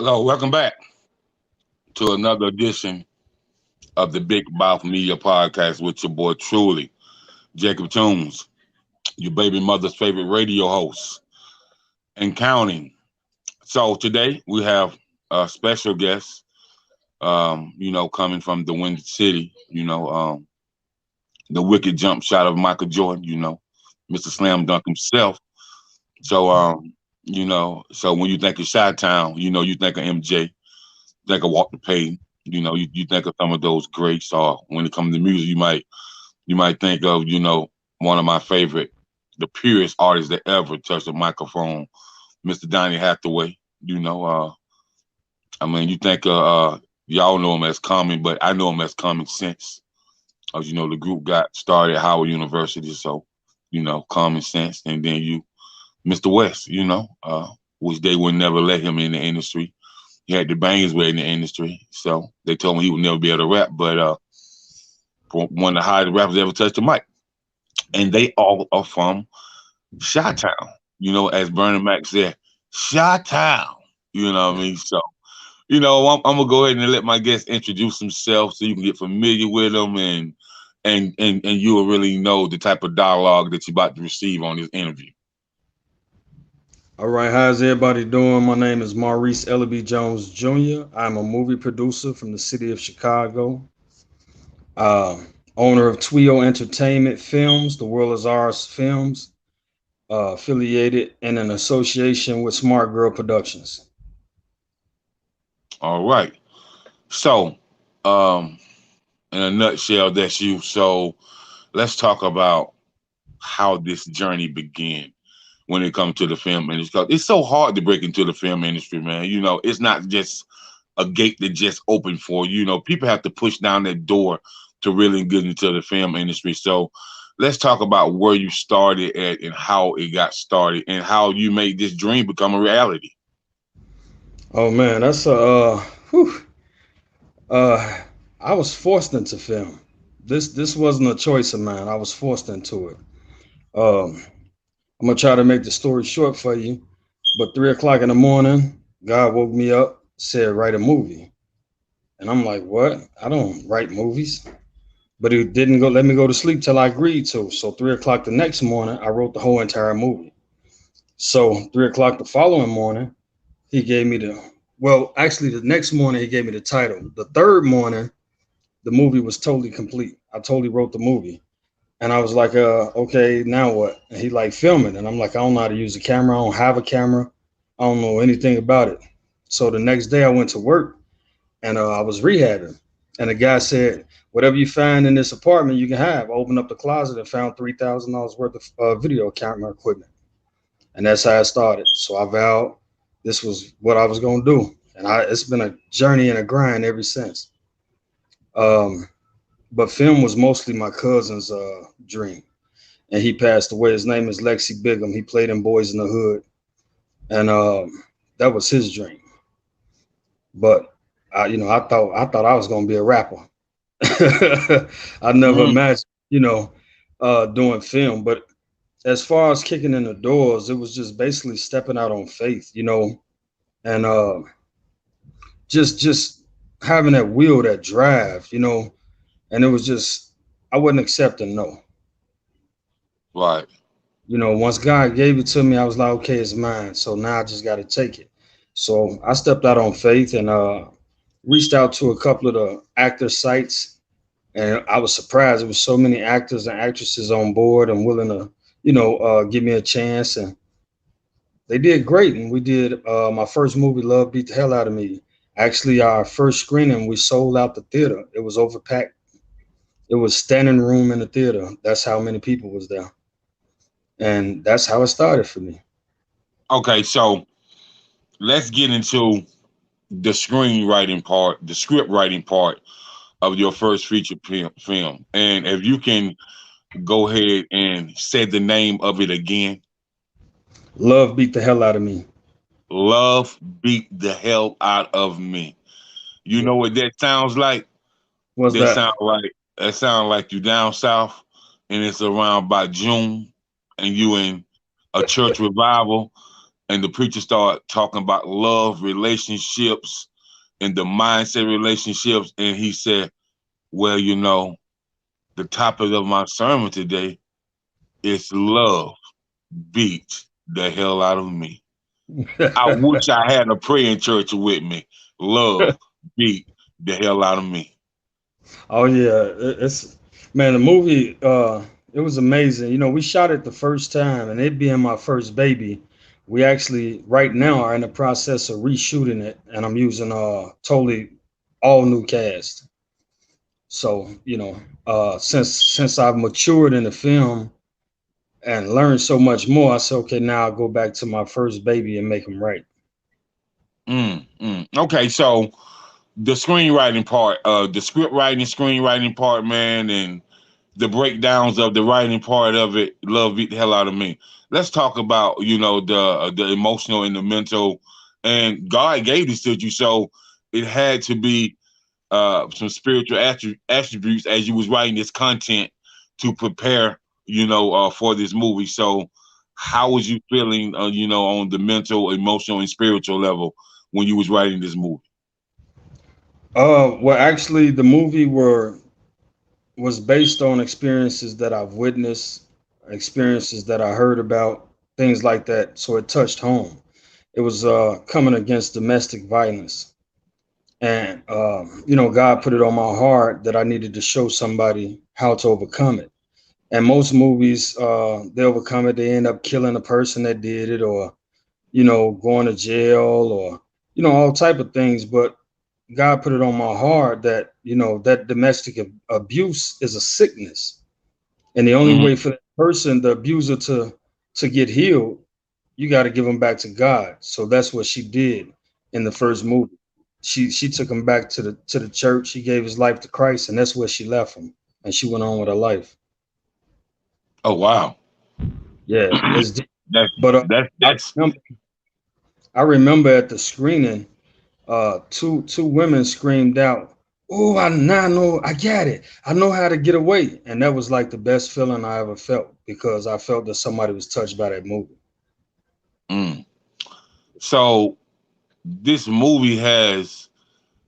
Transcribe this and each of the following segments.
Hello, welcome back to another edition of the Big Mouth Media Podcast with your boy Truly, Jacob Jones, your baby mother's favorite radio host and counting. So today we have a special guest, coming from the Windy City, the wicked jump shot of Michael Jordan, Mr. Slam Dunk himself. So, so when you think of Chi Town, you think of MJ, think of Walter Payton, you think of some of those greats. Or when it comes to music, you might think of, one of my favorite, the purest artists that ever touched a microphone, Mr. Donny Hathaway. You think y'all know him as Common, but I know him as Common Sense. As you know, the group got started at Howard University, so Common Sense, and then Mr. West, which they would never let him in the industry. He had the bang his way in the industry, so they told him he would never be able to rap. But one of the highest rappers ever touched the mic, and they all are from Chi-Town. As Bernie Mac said, Chi-Town. You know what I mean? So, I'm gonna go ahead and let my guest introduce himself so you can get familiar with him, and you will really know the type of dialogue that you're about to receive on this interview. All right, how's everybody doing? My name is Maurice Eleby Jones Jr. I'm a movie producer from the city of Chicago, uh, owner of Twio Entertainment Films, The World Is Ours Films, affiliated in an association with Smart Girl Productions. All right. So, um, in a nutshell, that's you. So, let's talk about how this journey began when it comes to the film industry. 'Cause it's so hard to break into the film industry, man. It's not just a gate that just opened for you. People have to push down that door to really get into the film industry. So let's talk about where you started at and how it got started and how you made this dream become a reality. Oh man, that's whew, uh, I was forced into film. This wasn't a choice of mine. I was forced into it. Um, I'm gonna try to make the story short for you. But 3 o'clock in the morning, God woke me up, said write a movie, and I'm like, what? I don't write movies. But he didn't go let me go to sleep till I agreed to. So 3 o'clock the next morning, I wrote the whole entire movie. So 3 o'clock the following morning, he gave me the well, actually the next morning he gave me the title. The third morning, the movie was totally complete. I totally wrote the movie. And I was like, okay, now what? And he like filming. And I'm like, I don't know how to use a camera. I don't have a camera. I don't know anything about it. So the next day I went to work and I was rehabbing. And the guy said, whatever you find in this apartment, you can have. I opened up the closet and found $3,000 worth of video camera equipment. And that's how it started. So I vowed this was what I was going to do. And it's been a journey and a grind ever since. Um, but film was mostly my cousin's dream. And he passed away. His name is Lexi Bigham. He played in Boys in the Hood. And that was his dream. But I thought I was going to be a rapper. I never Mm, imagined, doing film. But as far as kicking in the doors, it was just basically stepping out on faith, and just having that will, that drive, And it was just I wasn't accepting no. right. Once God gave it to me, I was like, okay, it's mine. So now I just got to take it. So I stepped out on faith and reached out to a couple of the actor sites, and I was surprised. There was so many actors and actresses on board and willing to, give me a chance, and they did great. And we did my first movie, Love Beat the Hell Out of Me. Actually, our first screening, we sold out the theater. It was overpacked. It was standing room in the theater. That's how many people was there, and that's how it started for me. Okay, so let's get into the screenwriting part, the script writing part of your first feature film. And if you can go ahead and say the name of it again. Love beat the hell out of me. Love beat the hell out of me. You Yeah. know what that sounds like? What's That that? sound like that sound like you down south and it's around by June and you in a church revival and the preacher started talking about love, relationships, and the mindset relationships, and he said, "Well, the topic of my sermon today is love beats the hell out of me." I wish I had a praying church with me. Love beat the hell out of me. Oh yeah, it's man, the movie it was amazing. We shot it the first time and it being my first baby, we actually right now are in the process of reshooting it and I'm using totally all new cast. So, since I've matured in the film and learned so much more, I said, okay, now I'll go back to my first baby and make them right. Okay, so the screenwriting part, the script writing, screenwriting part, man, and the breakdowns of the writing part of it, love beat the hell out of me. Let's talk about the emotional and the mental, and God gave this to you, so it had to be some spiritual attributes as you was writing this content to prepare, for this movie. So, how was you feeling, on the mental, emotional, and spiritual level when you was writing this movie? Well, actually, the movie was based on experiences that I've witnessed, experiences that I heard about, things like that. So it touched home. It was coming against domestic violence, and God put it on my heart that I needed to show somebody how to overcome it. And most movies, they overcome it. They end up killing the person that did it, or going to jail, or all type of things. But God put it on my heart that that domestic abuse is a sickness, and the only Mm-hmm. way for that person, the abuser, to get healed, you got to give them back to God. So that's what she did in the first movie. She took him back to the church. She gave his life to Christ, and that's where she left him, and she went on with her life. Oh wow, Yeah, it's deep. that's But that's I that's remember, I remember at the screening, two women screamed out, "Oh, I now know, I got it. I know how to get away." And that was like the best feeling I ever felt because I felt that somebody was touched by that movie. mm. So this movie has,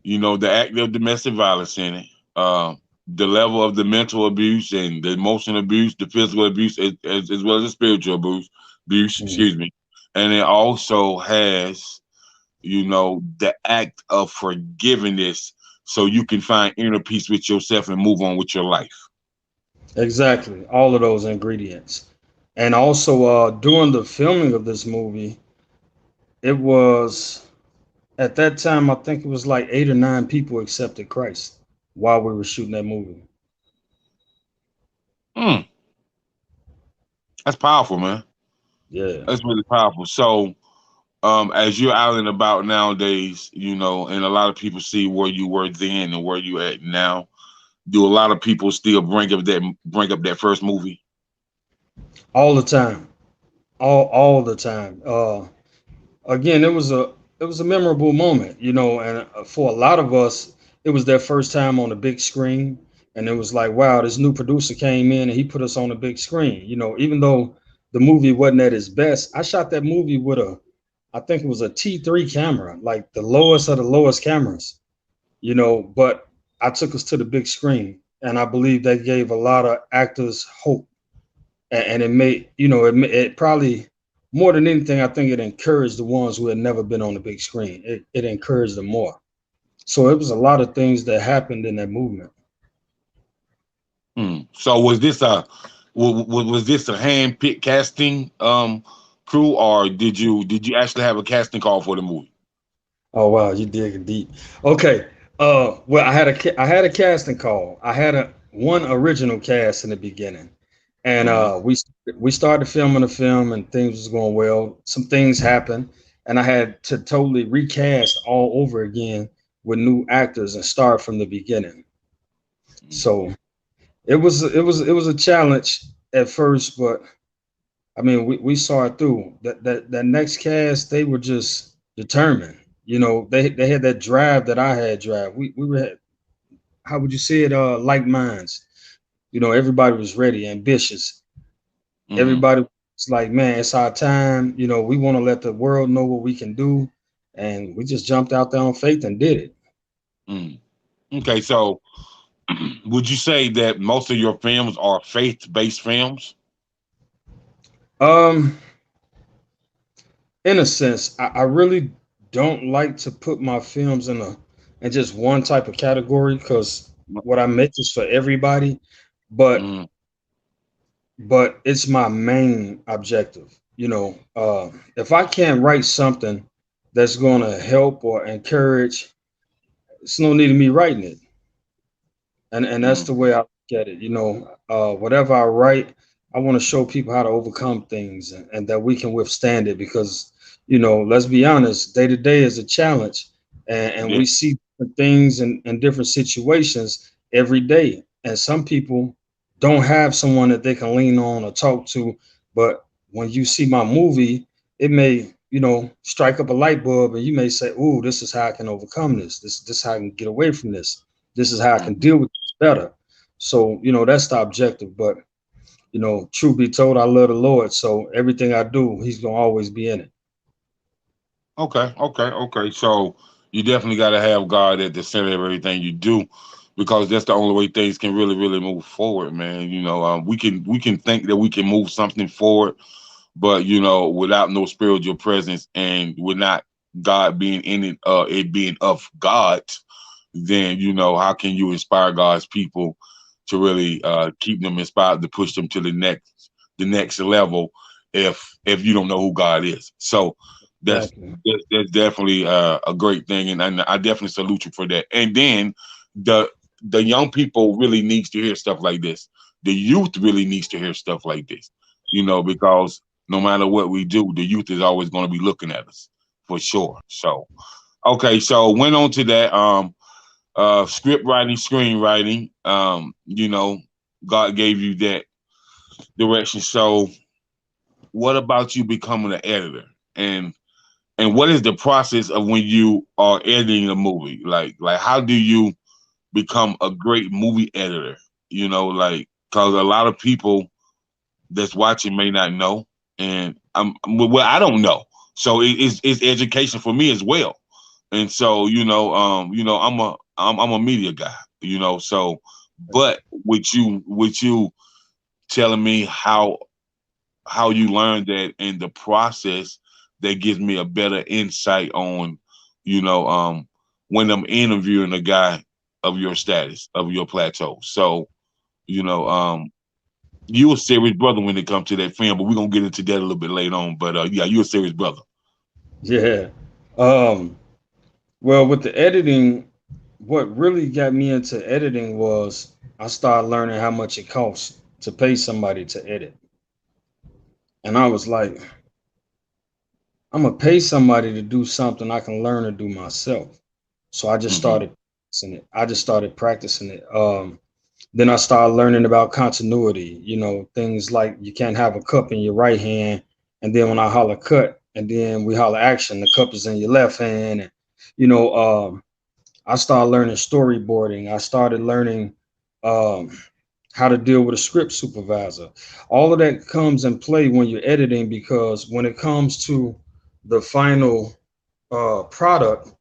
the act of domestic violence in it, the level of the mental abuse and the emotional abuse, the physical abuse, as well as the spiritual abuse, Mhm. excuse me. And it also has, the act of forgiveness so you can find inner peace with yourself and move on with your life. Exactly, all of those ingredients. And also, during the filming of this movie, it was at that time I think it was like 8 or 9 people accepted Christ while we were shooting that movie. Mm, that's powerful, man. Yeah. That's really powerful. So, as you're out and about nowadays, and a lot of people see where you were then and where you at now, do a lot of people still bring up that first movie? All the time, all the time. Again, it was a memorable moment, and for a lot of us, it was their first time on the big screen, and it was like, wow, this new producer came in and he put us on the big screen. Even though the movie wasn't at its best, I shot that movie with I think it was a T3 camera, like the lowest of the lowest cameras, but I took us to the big screen, and I believe that gave a lot of actors hope, and it made it probably more than anything, I think it encouraged the ones who had never been on the big screen. It encouraged them more. So it was a lot of things that happened in that movement. So was this a hand picked casting crew, or did you actually have a casting call for the movie? Oh wow, you digging deep. Okay. Well, I had a casting call. I had a one original cast in the beginning, and Hmm. we started filming the film, and things was going well. Some things happened, and I had to totally recast all over again with new actors and start from the beginning. So it was a challenge at first, but I mean we saw it through. That next cast, they were just determined. They had that drive that I had drive. We were, how would you say it, like minds. Everybody was ready, ambitious. Hmm. Everybody. It's like, man, it's our time. We want to let the world know what we can do, and we just jumped out there on faith and did it. Mm. Okay, so would you say that most of your films are faith-based films? Um, in a sense, I really don't like to put my films in just one type of category because what I make is for everybody, but Mm, it's my main objective. If I can't write something that's going to help or encourage, it's no need of me writing it. And that's mm, the way I look at it. Whatever I write, I want to show people how to overcome things, and that we can withstand it because, let's be honest, day to day is a challenge, and yeah. we see different things and different situations every day. And some people don't have someone that they can lean on or talk to. But when you see my movie, it may, strike up a light bulb, and you may say, "Ooh, this is how I can overcome this. This is how I can get away from this. This is how I can Mhm. deal with this better." So, that's the objective. But, truth be told, I love the Lord. So everything I do, He's gonna always be in it. Okay, okay, okay. So you definitely got to have God at the center of everything you do, because that's the only way things can really, really move forward, man. We can think that we can move something forward, but without no spiritual presence and without God being in it, it being of God, then how can you inspire God's people to really keep them inspired to push them to the next level if you don't know who God is. So that's Exactly. that's definitely a great thing, and I definitely salute you for that. And then the the young people really needs to hear stuff like this. The youth really needs to hear stuff like this, because no matter what we do, the youth is always going to be looking at us for sure. So okay, so went on to that. Script writing, screenwriting. God gave you that direction. So, what about you becoming an editor? And what is the process of when you are editing a movie? Like how do you become a great movie editor? Because a lot of people that's watching may not know, and I don't know. So it's education for me as well. And so I'm a media guy. So but with you telling me how you learned that in the process, that gives me a better insight on you know when I'm interviewing a guy of your status, of your plateau. So you know you a serious brother when it comes to that film, but we're gonna get into that a little bit later on. But yeah, you a serious brother. Yeah. Um, well, with the editing, what really got me into editing was I started learning how much it costs to pay somebody to edit. And I was like, I'm gonna pay somebody to do something I can learn to do myself. So I just Hmm. started practicing it. Then I started learning about continuity, things like you can't have a cup in your right hand, and then when I holler cut, and then we holler action, the cup is in your left hand. And, you know, um, I started learning storyboarding. I started learning um, how to deal with a script supervisor. All of that comes in play when you're editing because when it comes to the final product,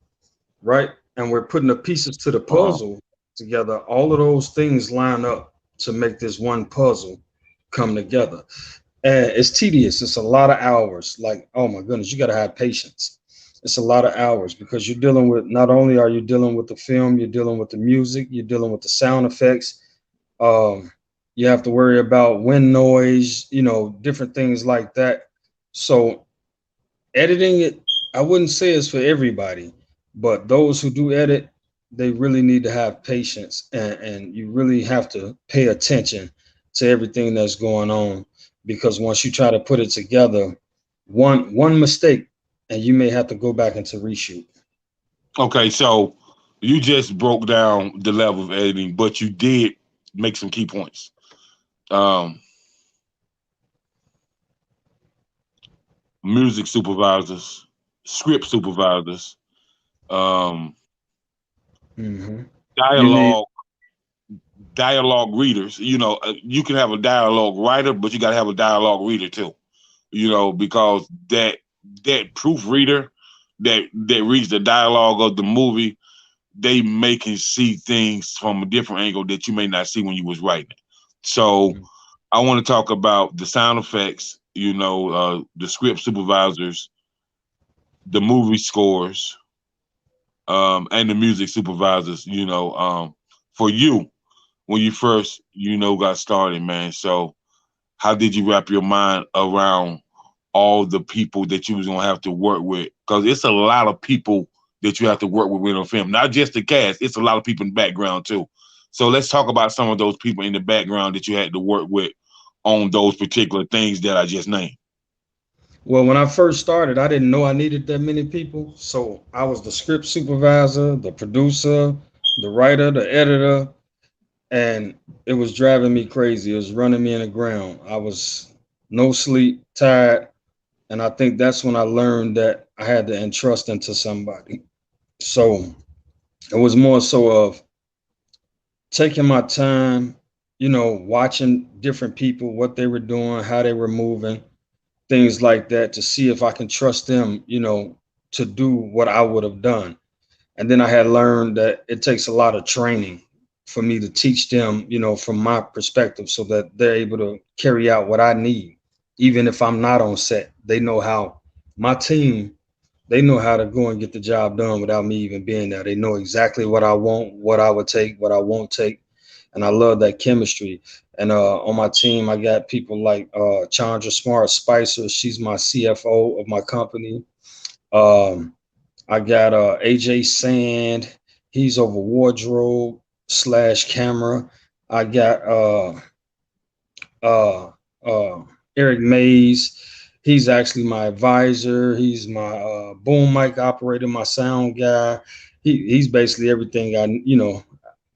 right? And we're putting the pieces to the Uh-huh. puzzle together. All of those things line up to make this one puzzle come together. And it's tedious. It's a lot of hours. Like, oh my goodness, you got to have patience. It's a lot of hours because you're dealing with, not only are you dealing with the film, you're dealing with the music, you're dealing with the sound effects. Um, you have to worry about wind noise, different things like that. So editing it, I wouldn't say it's for everybody, but those who do edit, they really need to have patience, and you really have to pay attention to everything that's going on because once you try to put it together, one mistake and you may have to go back into reshoot. Okay, so you just broke down the level of editing, but you did make some key points. Um, Music supervisors, script supervisors, um, Hmm. You need dialogue dialogue readers. You can have a dialogue writer, but you got to have a dialogue reader too. because that proofreader that reads the dialogue of the movie, they make and see things from a different angle that you may not see when you was writing it. So Mhm. I want to talk about the sound effects, the script supervisors, the movie scores, and the music supervisors. For you when you first, got started, man. So how did you wrap your mind around all the people that you was gonna have to work with? Because it's a lot of people that you have to work with on film, not just the cast. It's a lot of people in the background too. So let's talk about some of those people in the background that you had to work with on those particular things that I just named. Well, when I first started, I didn't know I needed that many people. So I was the script supervisor, the producer, the writer, the editor, and it was driving me crazy. It was running me in the ground. I was no sleep, tired, and I think that's when I learned that I had to entrust into somebody. So it was more so of taking my time, watching different people, what they were doing, how they were moving, things like that, to see if I can trust them, to do what I would have done. And then I had learned that it takes a lot of training for me to teach them, from my perspective, so that they're able to carry out what I need. Even if I'm not on set, they know how. My team, they know how to go and get the job done without me even being there. They know exactly what I want, what I would take, what I won't take. And I love that chemistry. And on my team, I got people like Chandra Smart Spicer. She's my CFO of my company. Um, I got AJ Sand. He's over wardrobe slash camera. I got uh, uh, Eric Mays. He's actually my advisor. He's my boom mic operator, my sound guy. He's basically everything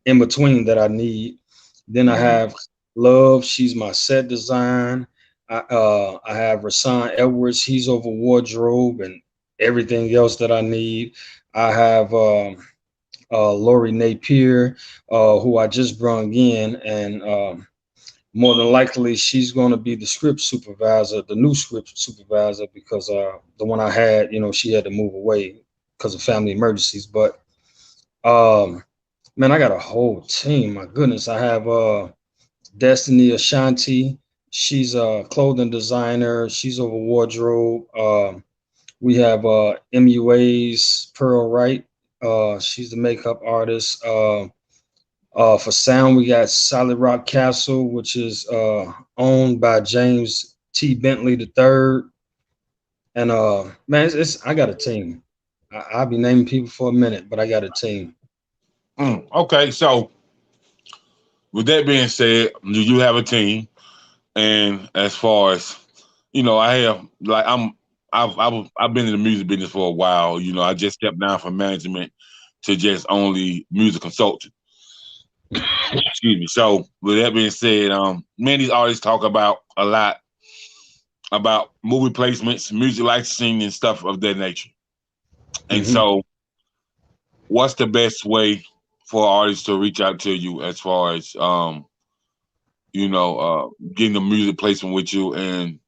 in between that I need. Then I Mm-hmm. have Love. She's my set design. I have Rasan Edwards. He's over wardrobe and everything else that I need. I have Lori Napier, who I just brung in, and more than likely she's going to be the script supervisor, the new script supervisor, because the one I had, she had to move away because of family emergencies. But um, man, I got a whole team. My goodness, I have Destiny Ashanti. She's a clothing designer. She's over wardrobe. We have MUA's Pearl Wright. She's the makeup artist. For sound, we got Solid Rock Castle, which is owned by James T. Bentley the third. And man, I got a team. I'll be naming people for a minute, but I got a team. Okay, so with that being said, you have a team, and as far as I have like I've been in the music business for a while. I just stepped down from management to just only music consultant. Excuse me. So with that being said, many of these artists talk about a lot about movie placements, music licensing, and stuff of that nature. And Hmm. so, what's the best way for artists to reach out to you as far as getting the music placement with you, and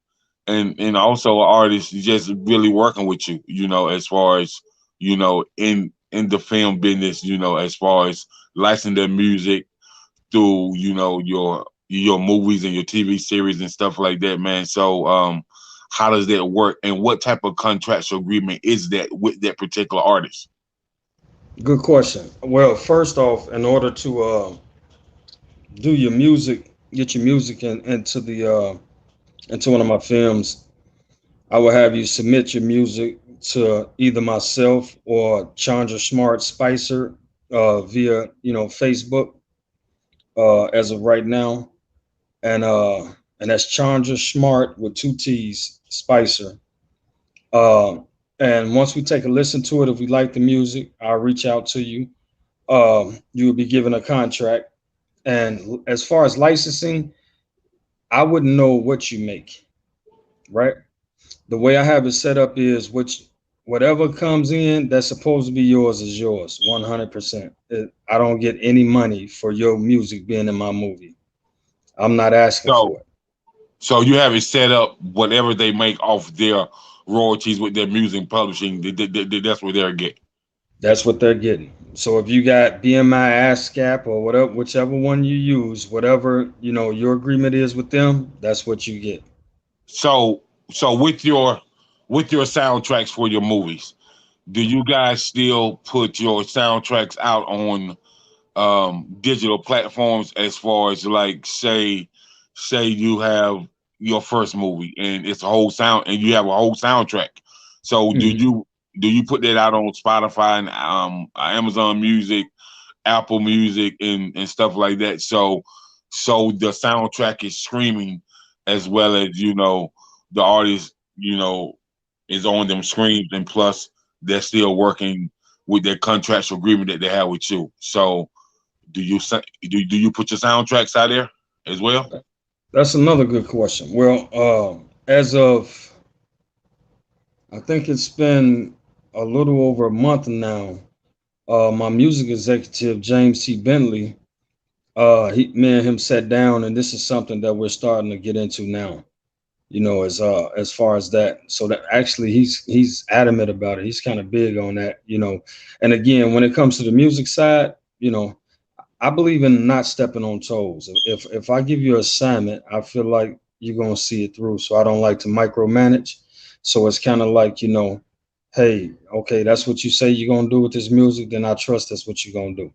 also artists just really working with you, as far as in the film business, as far as licensing their music through your movies and your TV series and stuff like that, man. So how does that work, and what type of contractual agreement is that with that particular artist? Good question. Well, first off, in order to do your music, get your music into one of my films, I will have you submit your music to either myself or Chandra Smart Spicer via Facebook as of right now, and uh, and that's Chandra Smart with two T's Spicer. Uh, and once we take a listen to it, if we like the music, I'll reach out to you. You will be given a contract. And as far as licensing, I wouldn't know what you make, right? The way I have it set up is whatever comes in that's supposed to be yours is yours, 100%. I don't get any money for your music being in my movie. I'm not asking So for it. So you have it set up whatever they make off their royalties with their music publishing. That's what they're getting. That's what they're getting. So if you got BMI, ASCAP, or whatever, whichever one you use, whatever your agreement is with them, that's what you get. So so with your soundtracks for your movies, do you guys still put your soundtracks out on digital platforms as far as like say you have your first movie and it's a whole sound and you have a whole soundtrack. So Mhm. do you put that out on Spotify and Amazon Music, Apple Music and stuff like that? So the soundtrack is streaming as well as the artist is on them screens and plus they're still working with their contractual agreement that they have with you. So do you put your soundtracks out there as well? That's another good question. Well, as of I think it's been a little over a month now. My music executive James T. Bentley, me and him sat down, and this is something that we're starting to get into now. As far as that, so that actually he's adamant about it. He's kind of big on that. And again, when it comes to the music side, I believe in not stepping on toes. If I give you an assignment, I feel like you're gonna see it through. So I don't like to micromanage. So it's kind of like, hey, okay, that's what you say you're gonna do with this music, then I trust that's what you're gonna do.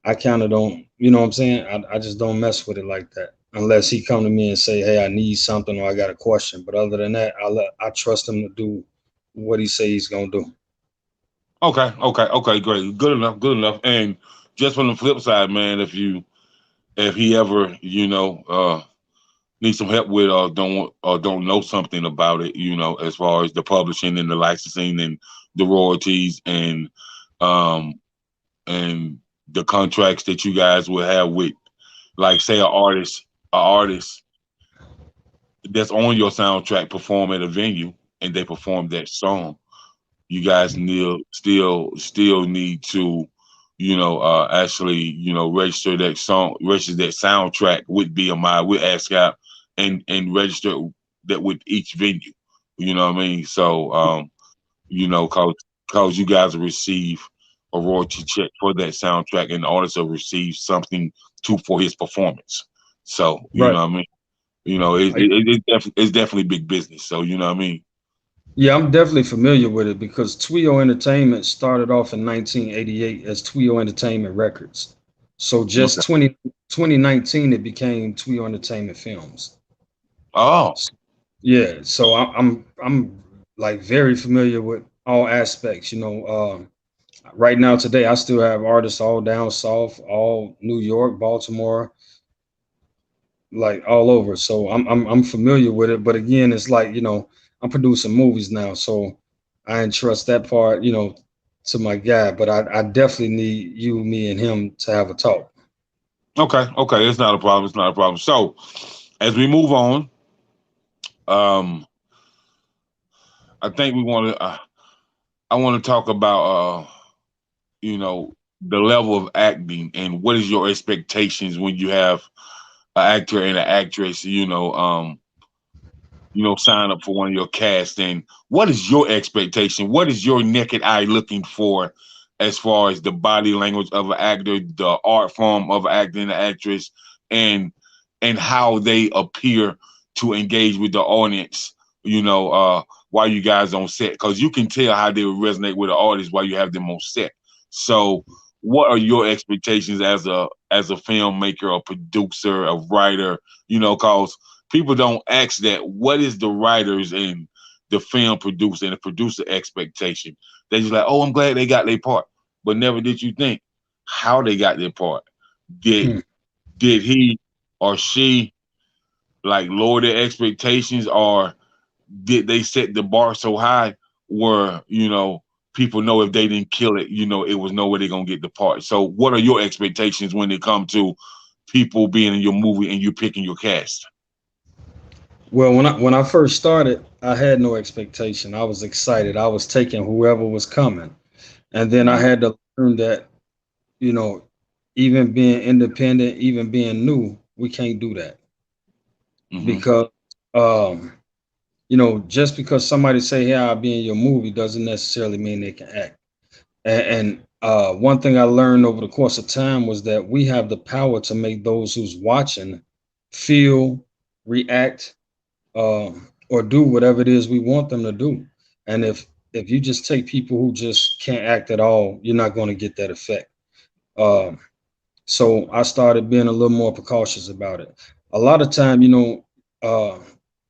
I kind of don't, you know what I'm saying? I just don't mess with it like that. Unless he come to me and say, hey, I need something or I got a question. But other than that, I trust him to do what he say he's gonna do. Okay, great, good enough. And just on the flip side, man, if he ever need some help with or don't know something about it, as far as the publishing and the licensing and the royalties um and the contracts that you guys will have with, like, say, a artist that's on your soundtrack perform at a venue and they perform that song, you guys still need to actually register that soundtrack with BMI with ASCAP and register that with each venue. You know what I mean? So cause you guys will receive a royalty check for that soundtrack and the artist will receive something too for his performance. So you Right. know what I mean? I, It's definitely big business. So you know what I mean? yeah, I'm definitely familiar with it because Twio Entertainment started off in 1988 as Twio Entertainment Records. So just Okay. 2019, it became Twio Entertainment Films. Oh, Yeah, so I'm like very familiar with all aspects. Right now today, I still have artists all down south, all New York, Baltimore, like all over. So I'm familiar with it. But again, it's like I'm producing movies now, so I entrust that part to my guy. But I definitely need you, me, and him to have a talk. okay. It's not a problem. It's not a problem. So as we move on, um, I think we want to. I want to talk about you know, the level of acting and what is your expectations when you have an actor and an actress, sign up for one of your cast, and what is your expectation? What is your naked eye looking for as far as the body language of an actor, the art form of an actor and an actress, and how they appear to engage with the audience, while you guys on set, because you can tell how they would resonate with the artist while you have them on set. So what are your expectations as a filmmaker, a producer, a writer, cause people don't ask that. What is the writers and the film producer and the producer expectation? They just like, oh, I'm glad they got their part, but never did you think how they got their part. Did Hmm. did he or she like lower their expectations, or did they set the bar so high where people know if they didn't kill it, it was no way they're gonna get the part. So, what are your expectations when it comes to people being in your movie and you picking your cast? Well, when I first started, I had no expectation. I was excited. I was taking whoever was coming, and then I Mm-hmm. had to learn that you know, even being independent, even being new, we can't do that Mm-hmm. because Um, just because somebody say, "Hey, I'll be in your movie," doesn't necessarily mean they can act. And one thing I learned over the course of time was that we have the power to make those who's watching feel, react, or do whatever it is we want them to do. And if you just take people who just can't act at all, you're not going to get that effect. Um, so I started being a little more precautious about it. A lot of time, uh,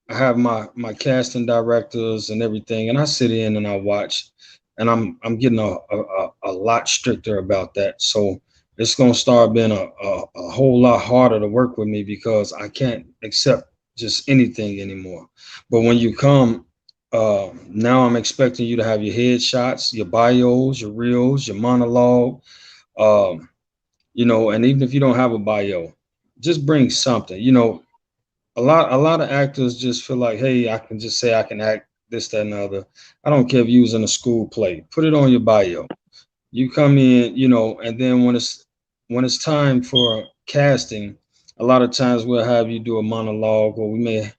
I have my casting directors and everything, and I sit in and I watch, and I'm getting a lot stricter about that. So it's gonna start being a whole lot harder to work with me because I can't accept just anything anymore. But when you come, now I'm expecting you to have your headshots, your bios, your reels, your monologue. Um, and even if you don't have a bio, just bring something. A lot of actors just feel like, hey, I can just say I can act this, that, and the other. I don't care if you're using a school play. Put it on your bio. You come in, and then when it's time for casting, a lot of times we'll have you do a monologue, or we may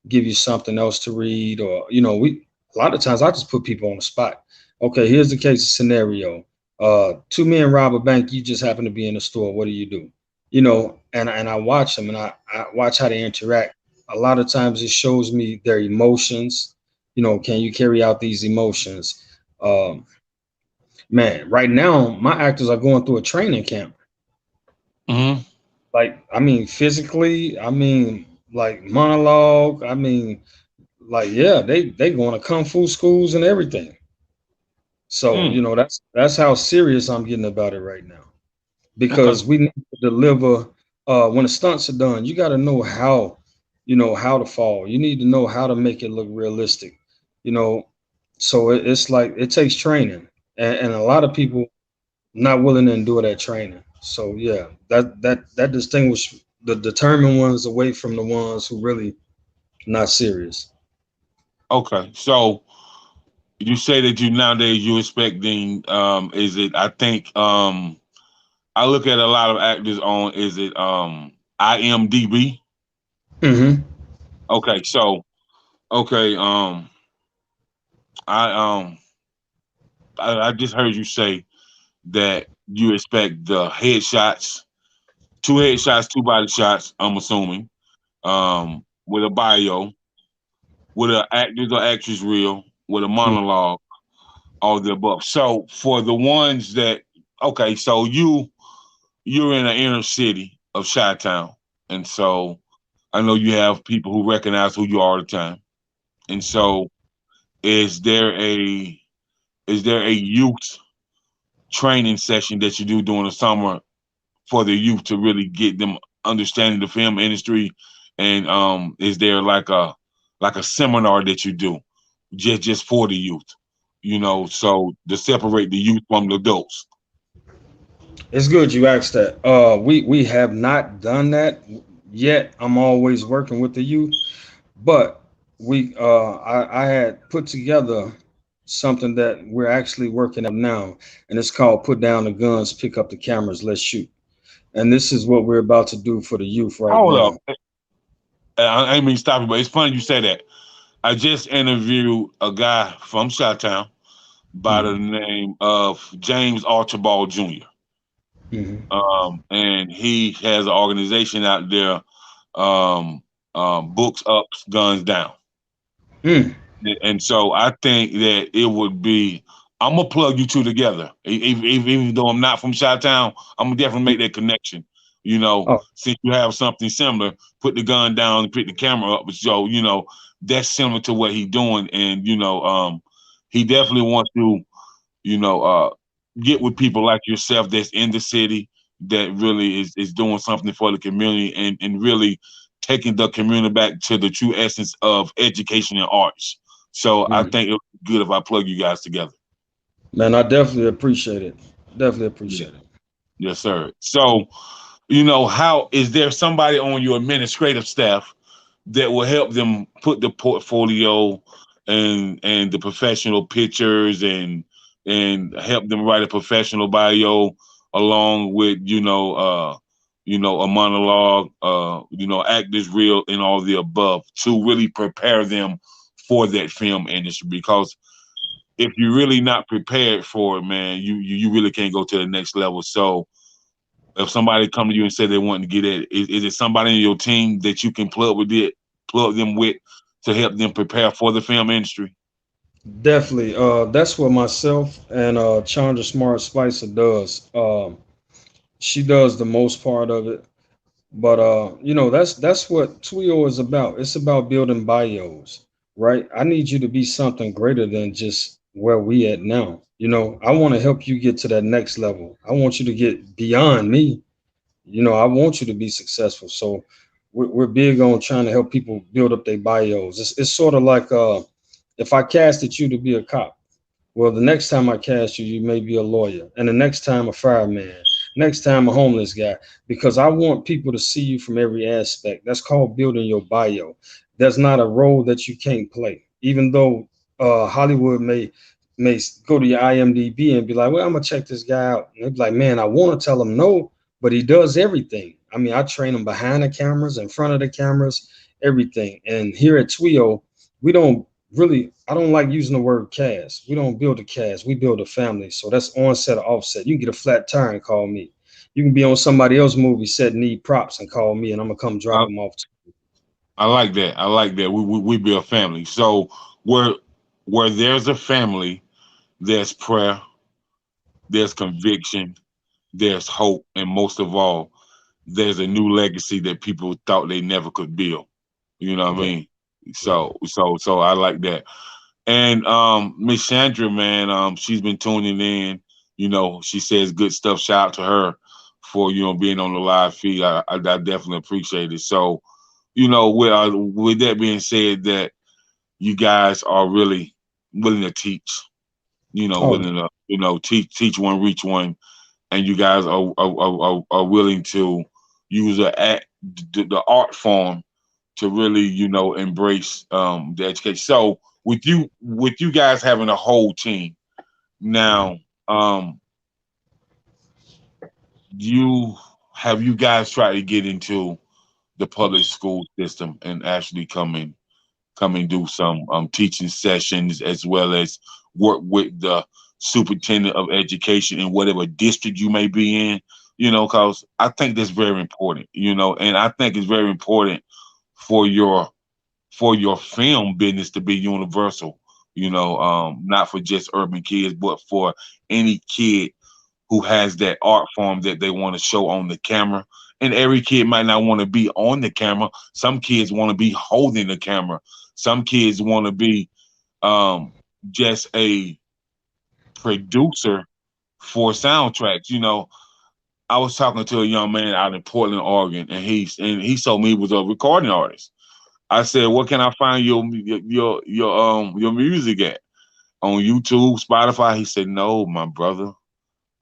give you something else to read, or we a lot of times I just put people on the spot. Okay, here's the case scenario. Two men rob a bank. You just happen to be in the store. What do you do? And I watch them, and I watch how they interact. A lot of times it shows me their emotions. Can you carry out these emotions? Um, Man, right now my actors are going through a training camp. Hmm. Like, I mean, physically, I mean, like monologue, I mean, like, yeah, they going to kung fu schools and everything. So, Mm. that's how serious I'm getting about it right now. Okay. Because we need to deliver when the stunts are done, you got to know how to fall. You need to know how to make it look realistic. You know, so it's like it takes training. And a lot of people not willing to endure that training. So yeah, that distinguish the determined ones away from the ones who really not serious. Okay. So you say that you nowadays you expecting is it I think I look at a lot of actors on is it IMDb? Hmm. Okay, so okay, I I just heard you say that you expect the headshots, two headshots, two body shots, I'm assuming, with a bio, with an actor or actress reel, with a monologue, all the above. So for the ones that okay, so you're in an inner city of Chi-Town, and so I know you have people who recognize who you are all the time. And so, is there a youth training session that you do during the summer for the youth to really get them understanding the film industry? And is there like a seminar that you do just for the youth? So to separate the youth from the adults. It's good you asked that. We have not done that yet. I'm always working with the youth, but I had put together something that we're actually working on now, and it's called "Put Down the Guns, Pick Up the Cameras, Let's Shoot." And this is what we're about to do for the youth right Hold up. now. I ain't mean to stop you, but it's funny you say that. I just interviewed a guy from Chi-Town by the Hmm. name of James Archibald Jr. Hmm. And he has an organization out there, um, Books Up, Guns Down. Mm. And so I think that it would be. I'm gonna plug you two together. Even though I'm not from Chi-Town, I'm gonna definitely make that connection. Oh, Since you have something similar, put the gun down and pick the camera up. So that's similar to what he's doing, and he definitely wants to you know, uh, get with people like yourself that's in the city that really is doing something for the community and really taking the community back to the true essence of education and arts. So I mm. think it would be good if I plug you guys together. Man, I definitely appreciate it. Definitely Yeah. appreciate it. Yes, sir. So, how is there somebody on your administrative staff that will help them put the portfolio and the professional pictures and help them write a professional bio along with a monologue, actors real and all the above to really prepare them for that film industry. Because if you're really not prepared for it, man, you really can't go to the next level. So if somebody come to you and say they want to get it, is it somebody in your team that you can plug them with to help them prepare for the film industry? Definitely. That's what myself and Chandra Smart Spicer does. She does the most part of it. But that's what Twio is about. It's about building bios, right? I need you to be something greater than just where we at now. I want to help you get to that next level. I want you to get beyond me. I want you to be successful. So we're big on trying to help people build up their bios. It's sort of like if I casted you to be a cop, well, the next time I cast you, you may be a lawyer, and the next time a fireman, next time a homeless guy, because I want people to see you from every aspect. That's called building your bio. There's not a role that you can't play, even though Hollywood may go to your IMDb and be like, "Well, I'm gonna check this guy out," and they're like, "Man, I want to tell him no, but he does everything." I mean, I train him behind the cameras, in front of the cameras, everything. And here at Twio, we don't really, I don't like using the word cast. We don't build a cast, we build a family. So that's onset or offset. You can get a flat tire and call me. You can be on somebody else's movie set, need props, and call me, and I'm gonna come drop I, them off. I like that. I like that. We be a family. So where where there's a family, there's prayer, there's conviction, there's hope, and most of all, there's a new legacy that people thought they never could build. You know what I Yeah, mean? yeah. So I like that. And Miss Chandra, man, she's been tuning in. She says good stuff. Shout out to her for being on the live feed. I definitely appreciate it. So, with that being said, that you guys are really willing to teach. Oh, Willing to teach one, reach one, and you guys are willing to use the art form to really embrace the education. So with you guys having a whole team now, um, you you guys tried to get into the public school system and actually come and do some teaching sessions as well as work with the superintendent of education in whatever district you may be in, because I think that's very important, and I think it's very important for your film business to be universal, not for just urban kids, but for any kid who has that art form that they want to show on the camera. And every kid might not want to be on the camera. Some kids want to be holding the camera. Some kids want to be um, just a producer for soundtracks. I was talking to a young man out in Portland, Oregon, and he told me he was a recording artist. I said, "What can I find your music at? On YouTube, Spotify?" He said, "No, my brother.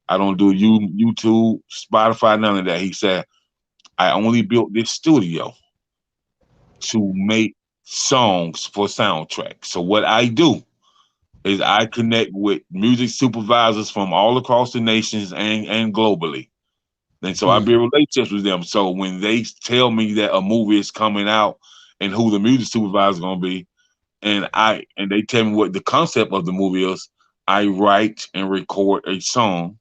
I don't do YouTube, Spotify, none of that." He said, "I only built this studio to make songs for soundtracks. So what I do is I connect with music supervisors from all across the nations and globally. And so I mm, build relationships with them. So when they tell me that a movie is coming out and who the music supervisor is gonna be, and they tell me what the concept of the movie is, I write and record a song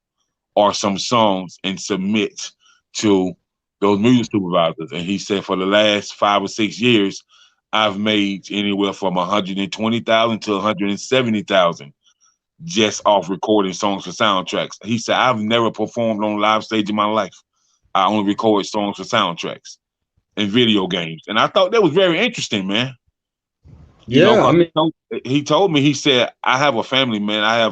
or some songs and submit to those music supervisors." And he said for the last 5 or 6 years, I've made anywhere from 120,000 to 170,000 just off recording songs for soundtracks. He said, "I've never performed on a live stage in my life. I only record songs for soundtracks and video games." And I thought that was very interesting, man. yeah. I Because mean, he told me, he said, "I have a family, man. I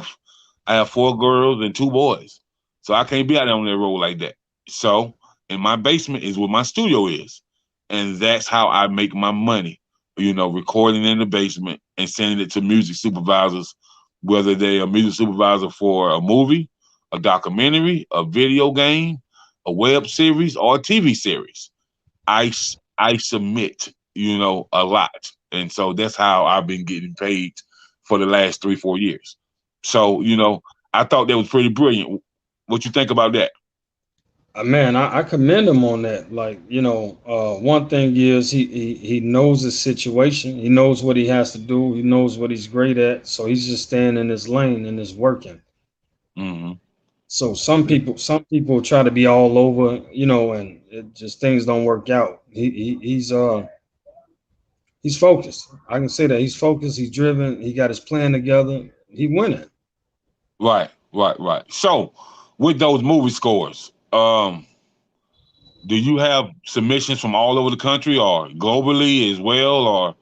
have 4 girls and 2 boys, so I can't be out there on that road like that. So in my basement is where my studio is, and that's how I make my money. Recording in the basement and sending it to music supervisors, whether they are music supervisor for a movie, a documentary, a video game, a web series, or a TV series. I submit, a lot, and so that's how I've been getting paid for the last 3 4 years. So I thought that was pretty brilliant. What you think about that? Man, I commend him on that. Like, one thing is he knows his situation. He knows what he has to do. He knows what he's great at. So he's just staying in his lane and is working. Hmm. So some people try to be all over, and it just things don't work out. He's focused. I can say that he's focused. He's driven. He got his plan together. He winning. Right, right, right. So, with those movie scores, do you have submissions from all over the country or globally as well, or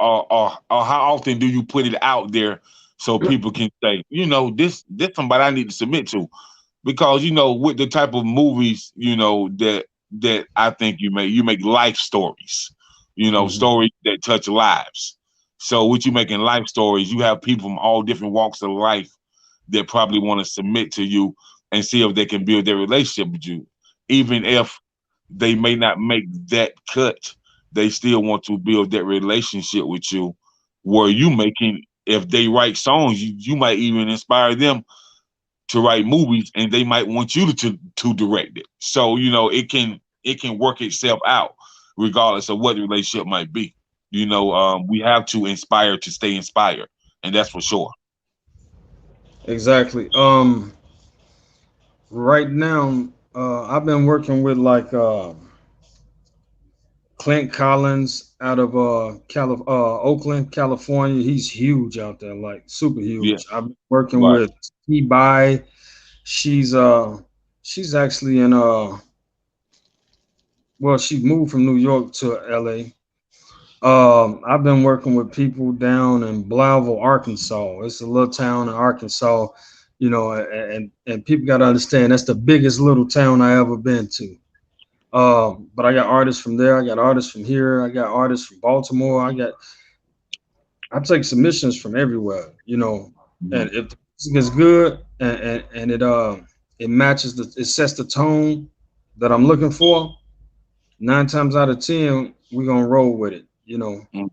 or how often do you put it out there so people can say, this somebody I need to submit to? Because with the type of movies that I think you make life stories, Mhm. stories that touch lives. So with you making life stories, you have people from all different walks of life that probably want to submit to you and see if they can build their relationship with you, even if they may not make that cut. They still want to build that relationship with you, where you making. If they write songs, you might even inspire them to write movies, and they might want you to direct it. So it can work itself out, regardless of what the relationship might be. We have to inspire to stay inspired, and that's for sure. Exactly. Right now, I've been working with like Clint Collins out of Oakland, California. He's huge out there, like super Yeah, huge. I've been working right. with Eleby. She's she's actually in well, she moved from New York to LA. I've been working with people down in Blauville, Arkansas. It's a little town in Arkansas, and people got to understand that's the biggest little town I ever been to. But I got artists from there. I got artists from here. I got artists from Baltimore. I take submissions from everywhere, Mhm. and if the music is good and it matches it sets the tone that I'm looking for, 9 times out of 10 we're gonna roll with it. Mhm.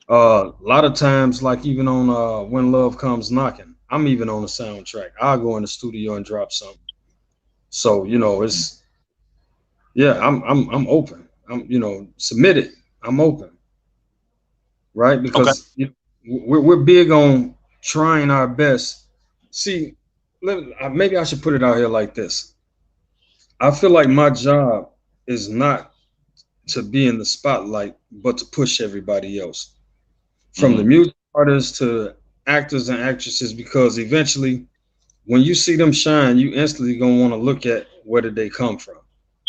A lot of times, like even on When Love Comes Knocking, I'm even on the soundtrack. I'll go in the studio and drop something. So it's yeah, I'm open. I'm submit it. I'm open, right? Okay. Because we're big on trying our best. See, maybe I should put it out here like this. I feel like my job is not to be in the spotlight, but to push everybody else, from the Hmm. music artists to actors and actresses, because eventually, when you see them shine, you instantly gonna want to look at where did they come from.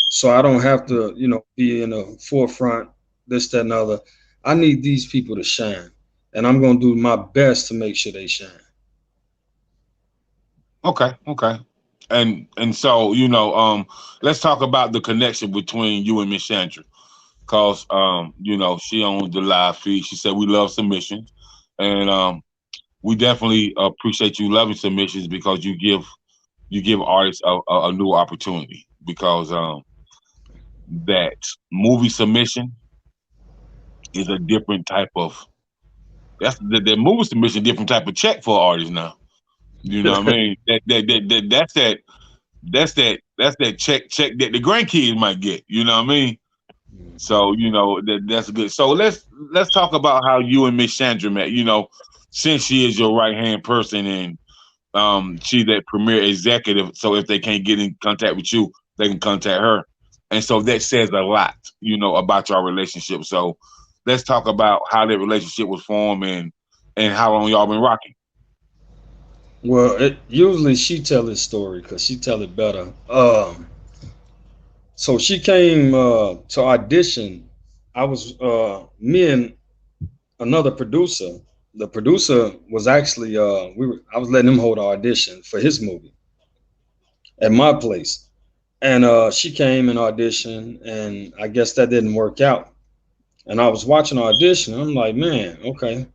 So I don't have to, be in the forefront, this, that, and other. I need these people to shine, and I'm gonna do my best to make sure they shine. Okay. Okay. And so let's talk about the connection between you and Miss Chandra, cause she owns the live feed. She said we love submissions, and we definitely appreciate you loving submissions because you give artists a new opportunity, because that movie submission is a different type of that's the movie submission, different type of check for artists now. You know what I mean? That's that check that the grandkids might get. You know what I mean? So that's good. So let's talk about how you and Miss Chandra met. Since she is your right hand person, and she's that premier executive. So if they can't get in contact with you, they can contact her, and so that says a lot, about your relationship. So let's talk about how that relationship was formed, and how long y'all been rocking. Well, usually she tell this story because she tell it better. So she came to audition. I was me and another producer. The producer was actually I was letting him hold the audition for his movie at my place, and she came and auditioned, and I guess that didn't work out. And I was watching the audition. I'm like, man, okay.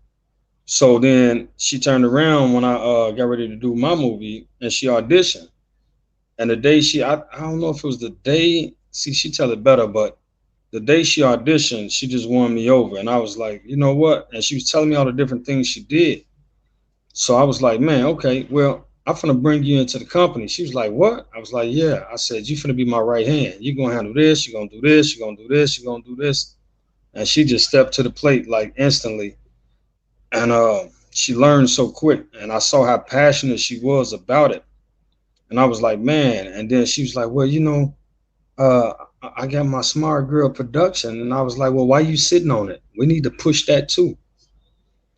So then she turned around when I got ready to do my movie, and she auditioned. And the day I don't know if it was the day. See, she tell it better, but the day she auditioned, she just won me over, and I was like, you know what? And she was telling me all the different things she did. So I was like, man, okay, well. I'm finna bring you into the company. She was like, what? I was like, yeah. I said, you finna be my right hand. You're gonna handle this, you're gonna do this, you're gonna do this, you're gonna do this. And she just stepped to the plate like instantly. And she learned so quick. And I saw how passionate she was about it. And I was like, man. And then she was like, well, uh, I got my smart girl production. And I was like, well, why you sitting on it? We need to push that too.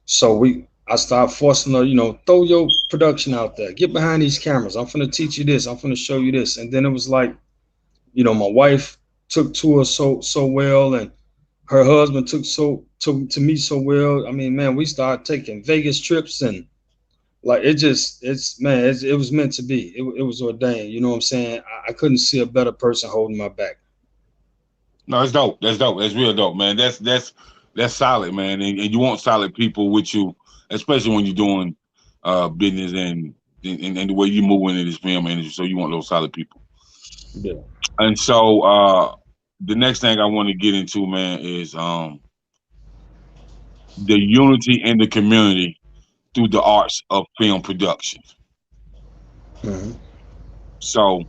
So I started forcing her, throw your production out there. Get behind these cameras. I'm finna teach you this. I'm finna show you this. And then it was like, my wife took to her so well, and her husband took to me so well. I mean, man, we started taking Vegas trips, and like it's man, it was meant to be. It was ordained. You know what I'm saying? I couldn't see a better person holding my back. No, it's dope. That's dope. That's real dope, man. That's solid, man. And you want solid people with you, especially when you're doing business and the way you move into this film industry. So you want those solid people. Yeah. And so the next thing I want to get into, man, is the unity in the community through the arts of film production. Hmm. So,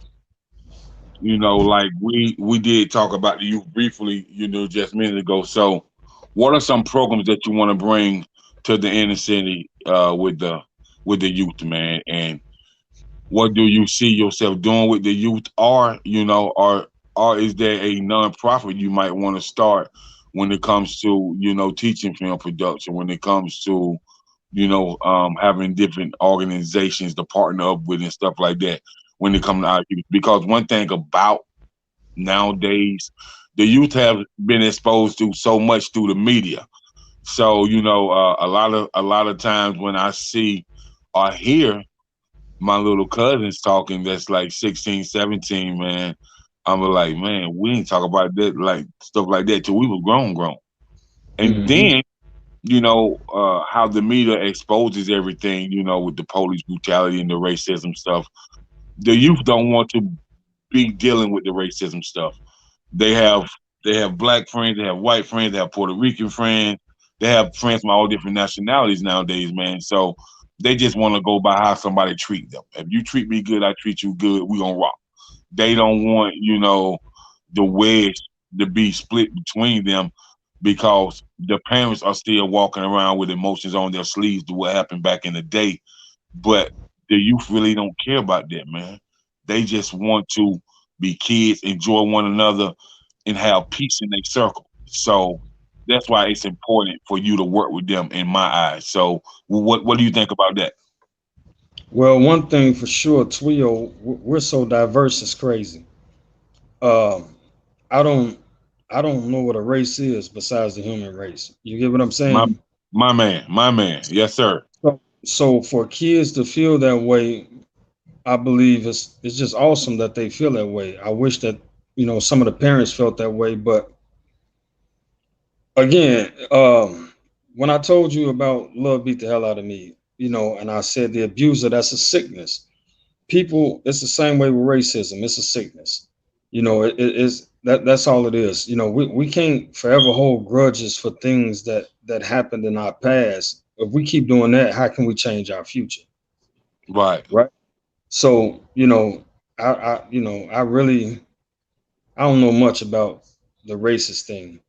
like we did talk about the youth briefly, just a minute ago. So, what are some programs that you want to bring to the inner city with the youth, man? And what do you see yourself doing with the youth, or is there a nonprofit you might want to start when it comes to teaching film production? When it comes to having different organizations to partner up with and stuff like that when it comes to our youth. Because one thing about nowadays, the youth have been exposed to so much through the media. So a lot of times when I see or hear my little cousins talking that's like 16, 17, man, I'm like, man, we ain't talk about that like stuff like that till we were grown. And Hmm. then how the media exposes everything, with the police brutality and the racism stuff. The youth don't want to be dealing with the racism stuff. They have they have black friends, they have white friends, they have Puerto Rican friends, they have friends from all different nationalities nowadays, man. So they just want to go by how somebody treat them. If you treat me good, I treat you good. We gonna rock. They don't want the wedge to be split between them because the parents are still walking around with emotions on their sleeves to what happened back in the day. But the youth really don't care about that, man. They just want to be kids, enjoy one another, and have peace in their circle. So that's why it's important for you to work with them in my eyes. So what do you think about that? Well, one thing for sure, Twio, we're so diverse, it's crazy. Um, I don't, I don't know what a race is besides the human race. You get what I'm My saying? my man. Yes, sir. So for kids to feel that way, I believe it's just awesome that they feel that way. I wish that some of the parents felt that way, but again, when I told you about love beat the hell out of me, and I said the abuser, that's a sickness. People, it's the same way with racism. It's a sickness. It's that's all it is. We can't forever hold grudges for things that happened in our past. If we keep doing that, how can we change our future? Right. Right. So, I really I don't know much about the racist thing.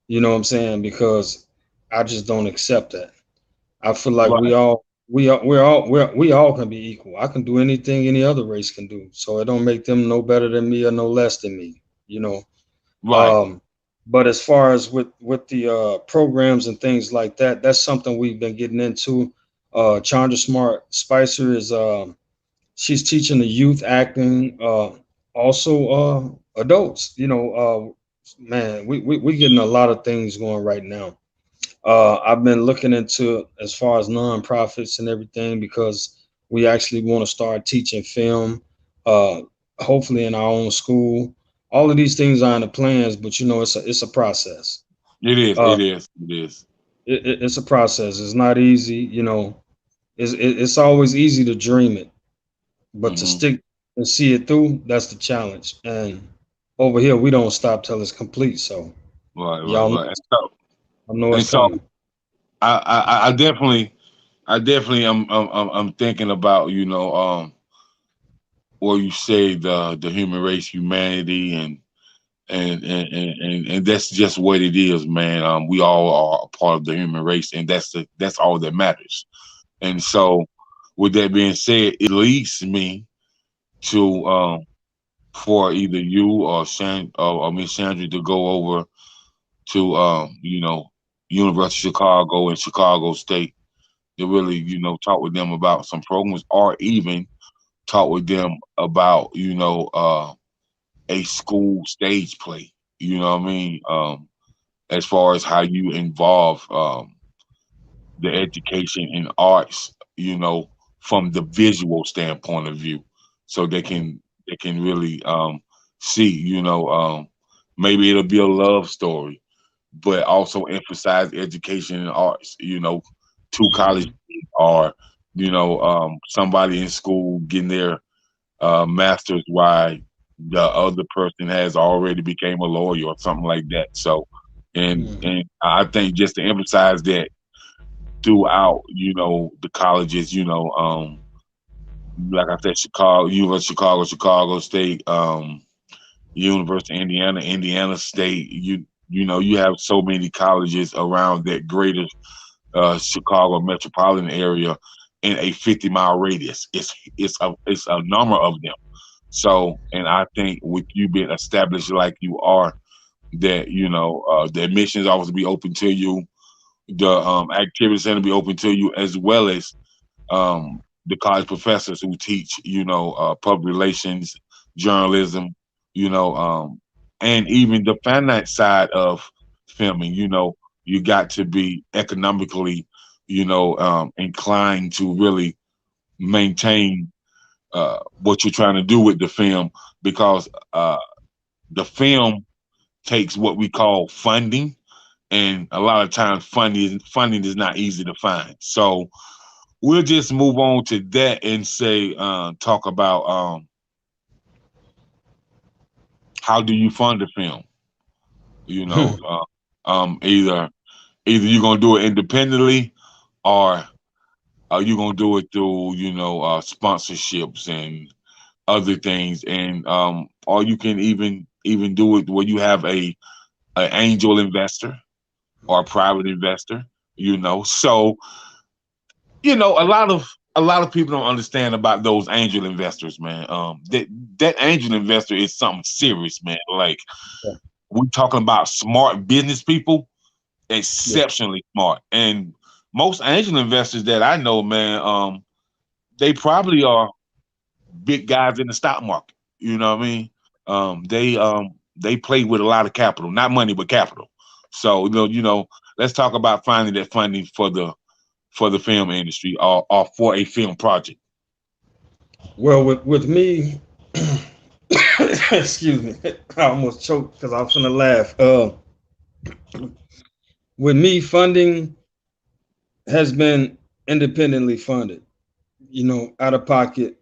You know what I'm saying? Because I just don't accept that. I feel like Right. we all can be equal. I can do anything any other race can do. So it don't make them no better than me or no less than me, you know. Right. Um, but as far as with the programs and things like that, that's something we've been getting into. Chandra Smart Spicer is she's teaching the youth acting, also adults. Man, we getting a lot of things going right now. I've been looking into as far as nonprofits and everything because we actually want to start teaching film, uh, hopefully in our own school. All of these things are in the plans, but it's a process. It is. Uh, It is. It is. it's a process. It's not easy. It's always easy to dream it, but to Hmm. stick and see it through, that's the challenge. And over here, we don't stop till it's complete. So Right. Right. y'all know, Right. And so, I know and it's so coming. I definitely I definitely I'm thinking about, what you say, the human race, humanity, and that's just what it is, man. We all are a part of the human race, and that's all that matters. And so, with that being said, it leads me to for either you or or Miss Sandra to go over to University of Chicago and Chicago State to really talk with them about some programs, or even talk with them about a school stage play. You know what I mean? As far as how you involve the education in arts, from the visual standpoint of view, so they can really see, maybe it'll be a love story, but also emphasize education in arts. Two college Hmm. kids, or somebody in school getting their master's, while the other person has already became a lawyer or something like that. So, and I think just to emphasize that throughout, the colleges, like I said, Chicago, University of Chicago, Chicago State, University of Indiana, Indiana State. You have so many colleges around that greater Chicago metropolitan area in a 50-mile radius. It's a number of them. So, and I think with you being established like you are, that the admissions office will be open to you, the activity center be open to you, as well as the college professors who teach, public relations, journalism, you know, um, and even the finance side of filming. You got to be economically, inclined to really maintain what you're trying to do with the film, because the film takes what we call funding, and a lot of times funding is not easy to find. So we'll just move on to that and say, talk about how do you fund the film? You know, either you're gonna do it independently, or are you gonna do it through sponsorships and other things, and or you can even do it where you have a angel investor or a private investor. So a lot of people don't understand about those angel investors, man. That angel investor is something serious, man. Like, Yeah. we're talking about smart business people, Yeah. exceptionally smart. And most angel investors that I know, man, they probably are big guys in the stock market. You know what I mean? They play with a lot of capital, not money, but capital. So let's talk about finding that funding for the film industry, or for a film project. Well, with me, excuse me, I almost choked because I was gonna laugh. With me, funding has been independently funded. Out of pocket.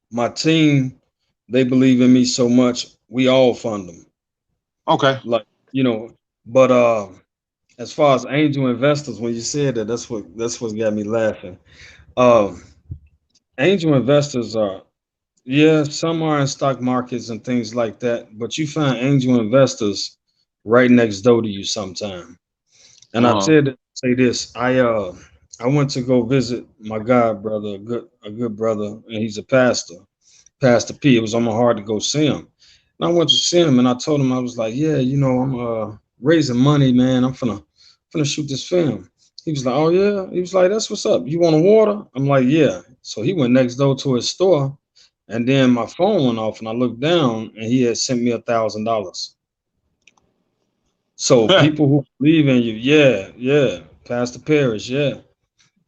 My team, they believe in me so much. We all fund them. Okay. Like you know, but as far as angel investors, when you said that, that's what got me laughing. Um, Angel investors are, yeah, some are in stock markets and things like that, but you find angel investors right next door to you sometime. And I Uh-huh. tell say this, I went to go visit my god brother, a good brother, and he's a pastor, Pastor P. It was on my heart to go see him. And I went to see him and I told him, I was like, yeah, I'm raising money, man. I'm finna shoot this film. He was like, oh yeah. He was like, that's what's up. You want a water? I'm like, yeah. So he went next door to his store, and then my phone went off, and I looked down, and he had sent me $1,000. So That's people who believe in you, yeah, yeah, Pastor Paris, yeah,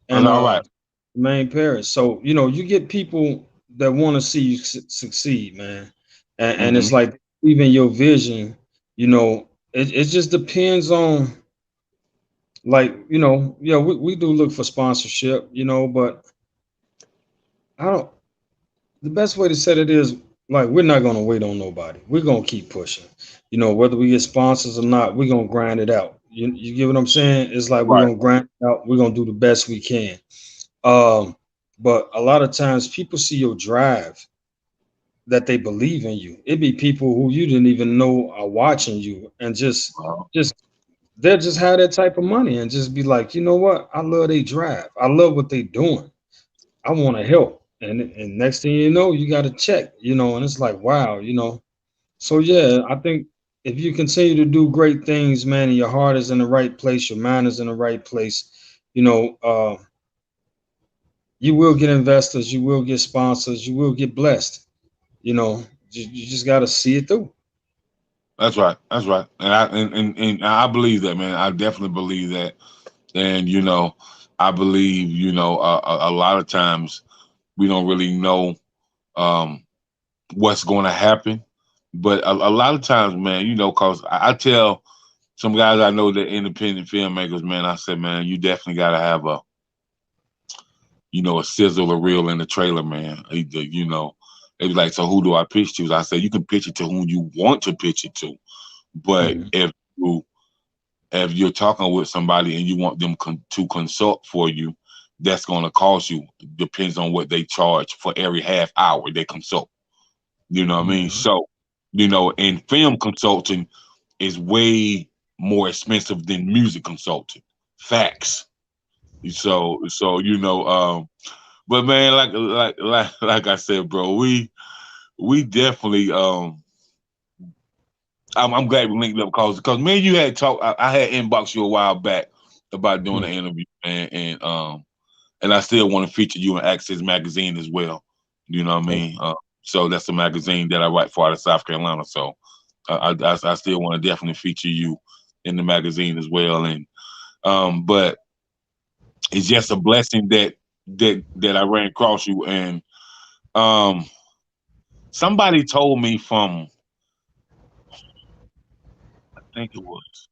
and all right. main Paris. So you get people that want to see you succeed, man, and Mm-hmm. it's like even your vision. It just depends on, like, yeah, we do look for sponsorship, but I don't. The best way to set it is, like, we're not gonna wait on nobody. We're gonna keep pushing. Whether we get sponsors or not, we're gonna grind it out. You get what I'm saying? It's like we're Right. gonna grind it out. We're gonna do the best we can. Um, but a lot of times people see your drive that they believe in you. It be people who you didn't even know are watching you and just they'll just have that type of money and just be like, you know what? I love they drive. I love what they doing. I want to help. And next thing you know, you got a check, and it's like, wow, So yeah, I think if you continue to do great things, man, and your heart is in the right place, your mind is in the right place, you know, uh, you will get investors, you will get sponsors, you will get blessed. You know, you just got to see it through. That's right. That's right. And I believe that, man. I definitely believe that. And I believe a lot of times we don't really know um, what's going to happen, but a lot of times, man, cause I tell some guys I know that independent filmmakers, man, I said, man, you definitely got to have a sizzle or reel in the trailer, man. Either, it was like, so who do I pitch to? I said, you can pitch it to whom you want to pitch it to, but Mhm. you if you're talking with somebody and you want them to consult for you, that's going to cost you. Depends on what they charge for every half hour they consult. You know what I mean? Mhm. So, in film consulting is way more expensive than music consulting. Facts. So, but man, like I said, bro, we definitely I'm glad we linked up because me and you had talked. I had inboxed you a while back about doing an Mhm. interview, and I still want to feature you in Access Magazine as well. You know what I Okay. mean? So that's a magazine that I write for out of South Carolina. So I still want to definitely feature you in the magazine as well. And but it's just a blessing that I ran across you. And um, somebody told me from I think it was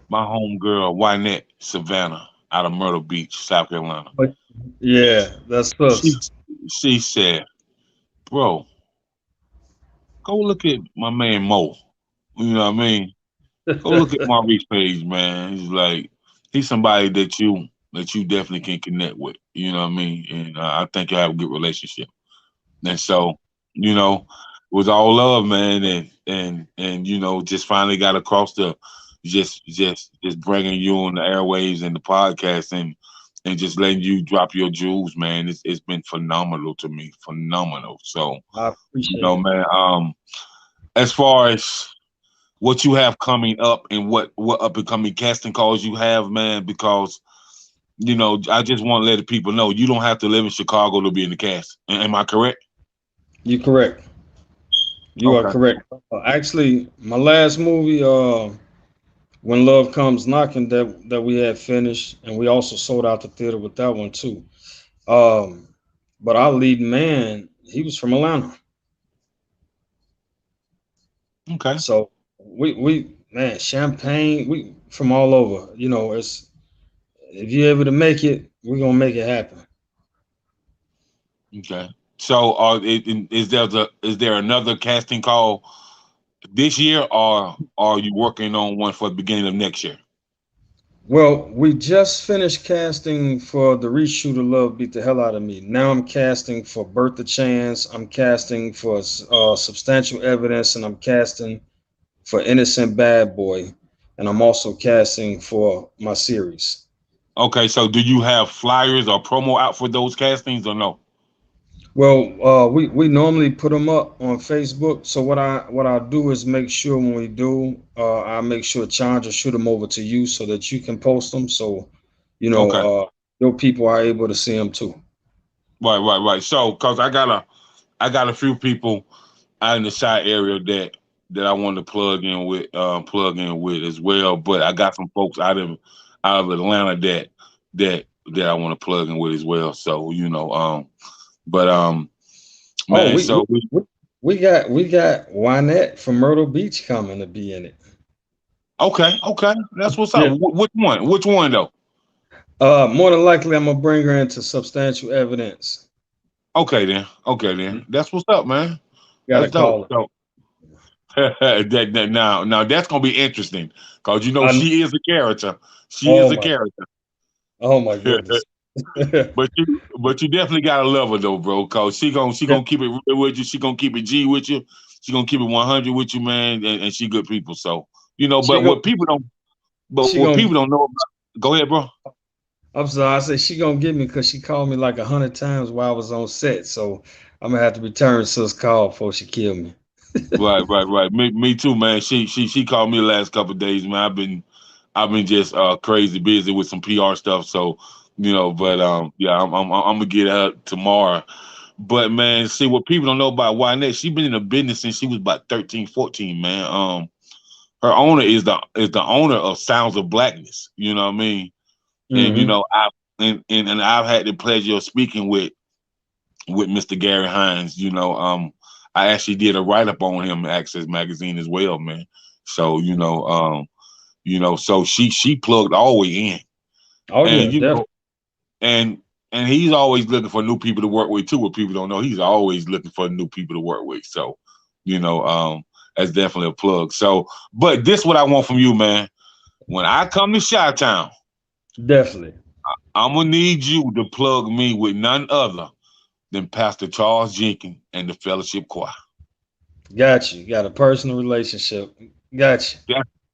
my home girl, Wynette Savannah, out of Myrtle Beach, South Carolina. But yeah, that's She us. she said, "Bro, go look at my man Mo. You know what I mean? Go look at Maurice page, man. He's like he's somebody that you definitely can connect with. You know what I mean? And I think you have a good relationship. And so, it was all love, man, and just finally got across the just bringing you on the airwaves and the podcast and just letting you drop your jewels, man. It's been phenomenal to me, phenomenal. So, I appreciate it. man, as far as what you have coming up and what up and coming casting calls you have, man, because I just want to let the people know you don't have to live in Chicago to be in the cast. Am I correct? You're correct. You are Okay. correct. Actually, my last movie, When Love Comes Knocking, that we had finished, and we also sold out the theater with that one too. Um, but our lead man, he was from Atlanta, Okay. so we man, Champagne, we from all over. It's if you're able to make it, we're gonna make it happen. Okay. So, is there another casting call this year, or are you working on one for the beginning of next year? Well, we just finished casting for the reshoot of Love Beat the Hell Out of Me. Now I'm casting for Bertha Chance. I'm casting for Substantial Evidence, and I'm casting for Innocent Bad Boy, and I'm also casting for my series. Okay. So, do you have flyers or promo out for those castings or no? Well, we normally put them up on Facebook. So what I do is make sure when we do, I make sure Chandra shoot them over to you so that you can post them. So, Okay. your people are able to see them too. Right. Right. Right. So, cause I got a few people out in the side area that I wanted to plug in with as well. But I got some folks out of Atlanta that I want to plug in with as well. So but Oh, man, so we got Wynette from Myrtle Beach coming to be in it. okay, that's what's up. Yeah. Which one? Which one though? More than likely, I'm gonna bring her into Substantial Evidence. Okay then, Mhm. that's what's up, man. Got to That's dope. call her. So Now that's gonna be interesting because you know I she is a character. She is oh a my character. oh my goodness. But you definitely gotta love her though, bro. Cause she Yeah, gonna keep it real with you. She gonna keep it G with you. She gonna keep it 100 with you, man. And she good people. So you know, she gonna but she what gonna people don't know about. Go ahead, bro. I'm sorry, I said she gonna get me because she called me like 100 times while I was on set. So I'm gonna have to return sis call before she kill me. Right. Me too, man. She called me the last couple of days, man. I've been just crazy busy with some PR stuff. So but yeah, I'm gonna get her tomorrow. But man, see what people don't know about Wynette, she been in the business since she was about 13, 14, man. Her owner is the owner of Sounds of Blackness. You know what I mean? And Hmm. and I've had the pleasure of speaking with Mr. Gary Hines. I actually did a write up on him in Access Magazine as well, man. So so she plugged all the way in, Oh and yeah, definitely. and and he's always looking for new people to work with too. What people don't know, he's always looking for new people to work with. So, you know, um, that's definitely a plug. So, but this what I want from you, man. When I come to Chi-Town, Definitely. I'm gonna need you to plug me with none other than Pastor Charles Jenkins and the Fellowship Choir. Got you. Got a personal relationship. Got you.